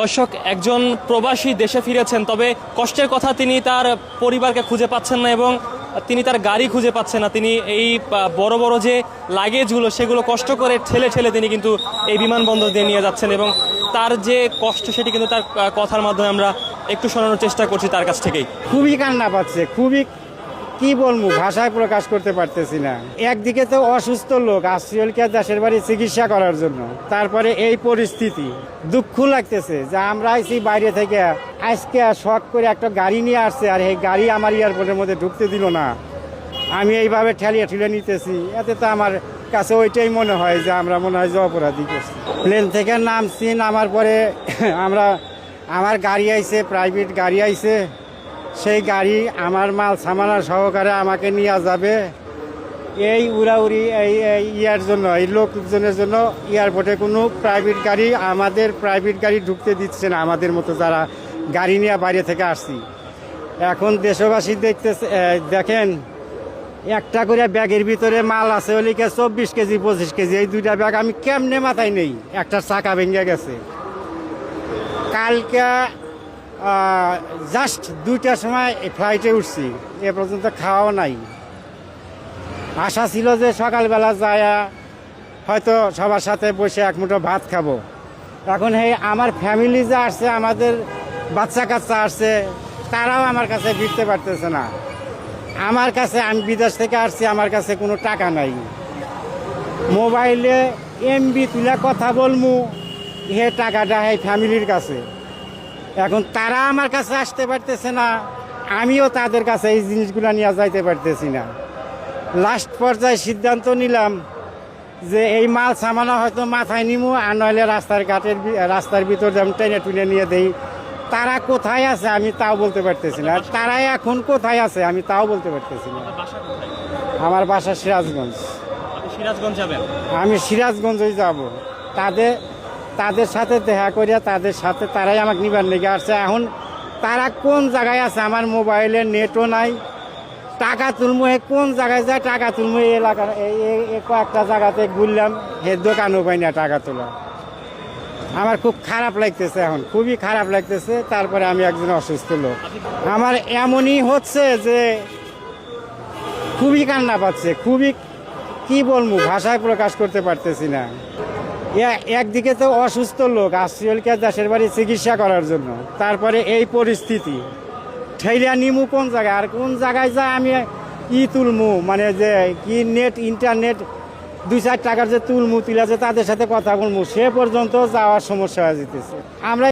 দর্শক, একজন প্রবাসী দেশে ফিরেছেন, তবে কষ্টের কথা তিনি তার পরিবারকে খুঁজে পাচ্ছেন না এবং তিনি তার গাড়ি খুঁজে পাচ্ছেন না। তিনি এই বড় বড় যে লাগেজগুলো সেগুলো কষ্ট করে ঠেলে ঠেলে তিনি কিন্তু এই বিমানবন্দর দিয়ে নিয়ে যাচ্ছেন এবং তার যে কষ্ট সেটি কিন্তু তার কথার মাধ্যমে আমরা একটু শোনানোর চেষ্টা করছি তার কাছ থেকেই। খুবই কান্না পাচ্ছে, খুবই কি বলবো, ভাষায় প্রকাশ করতে পারতেছি না। একদিকে তো অসুস্থ লোক আসছে দেশের বাড়ি চিকিৎসা করার জন্য, তারপরে এই পরিস্থিতি, দুঃখ লাগতেছে যে আমরা আইছি বাইরে থেকে, আজকে শখ করে একটা গাড়ি নিয়ে আসছে আর এই গাড়ি আমার এয়ারপোর্টের মধ্যে ঢুকতে দিল না। আমি এইভাবে ঠেলিয়ে ঠেলে নিতেছি, এতে তো আমার কাছে ওইটাই মনে হয় যে আমরা মনে হয় যে অপরাধী করছি। প্লেন থেকে নামছি, নামার পরে আমার গাড়ি আইছে, প্রাইভেট গাড়ি আইছে, সেই গাড়ি আমার মাল সামানা সহকারে আমাকে নিয়ে যাবে। এই উড়াউড়ি এই ইয়ার জন্য, এই লোকজনের জন্য এয়ারপোর্টে কোনো প্রাইভেট গাড়ি, আমাদের প্রাইভেট গাড়ি ঢুকতে দিচ্ছে না, আমাদের মতো যারা গাড়ি নিয়ে বাইরে থেকে আসছি। এখন দেশবাসী দেখেন, একটা করে ব্যাগের ভিতরে মাল আছে ওলিকে 24 কেজি 25 কেজি, এই দুইটা ব্যাগ আমি কেমনে মাথায় নেই, একটা চাকা ভেঙে গেছে। কালকে জাস্ট 2টার সময় ফ্লাইটে উঠছি, এ পর্যন্ত খাওয়াও নাই। আশা ছিল যে সকালবেলা যায় হয়তো সবার সাথে বসে এক মুঠো ভাত খাবো। এখন আমার ফ্যামিলি যে আসছে, আমাদের বাচ্চা কাচ্চা আসছে, তারাও আমার কাছে ফিরতে পারতেছে না। আমার কাছে, আমি বিদেশ থেকে আসছি, আমার কাছে কোনো টাকা নাই। মোবাইলে এমবি তুলে কথা বলমু, হে টাকাটা ফ্যামিলির কাছে। এখন তারা আমার কাছে আসতে পারতেছে না, আমিও তাদের কাছে এই জিনিসগুলো নিয়ে যাইতে পারতেছি না। লাস্ট পর্যায়ে সিদ্ধান্ত নিলাম যে এই মাল সামানা হয়তো মাথায় নিমু, আর নইলে রাস্তার ভিতর যেমন টেনে টুনে নিয়ে দেই। তারা কোথায় আছে আমি তাও বলতে পারতেছি না, তারা এখন কোথায় আছে আমি তাও বলতে পারতেছি না। আমার বাসা সিরাজগঞ্জ। আমি সিরাজগঞ্জই যাব। তাদের সাথে দেখা করিয়া তারাই আমাকে নিবার লেগে আসছে। এখন তারা কোন জায়গায় আছে, আমার মোবাইলে নেটও নাই। টাকা তুলমু, কোন জায়গায় যায় টাকা তুলমু, এই এলাকার কয়েকটা জায়গাতে ঘুরলাম, হে দোকানও পাই না টাকা তোলা। আমার খুব খারাপ লাগতেছে, এখন খুবই খারাপ লাগতেছে। তারপরে আমি একজন অসুস্থ লোক, আমার এমনই হচ্ছে যে খুবই কান্না পাচ্ছে, খুবই কি বলবো, ভাষায় প্রকাশ করতে পারতেছি না। একদিকে তো অসুস্থ লোক আসছে দেশের বাড়ি চিকিৎসা করার জন্য, তারপরে এই পরিস্থিতি, ঠেলিয়া নিমু কোন জায়গায়, আর কোন জায়গায় যায় আমি তুলমু, মানে যে কি নেট ইন্টারনেট 2-4 টাকার যে তুলমু, তুলে যে তাদের সাথে কথা বলবো, সে পর্যন্ত যাওয়ার সমস্যা হয়ে যেতেছে। আমরা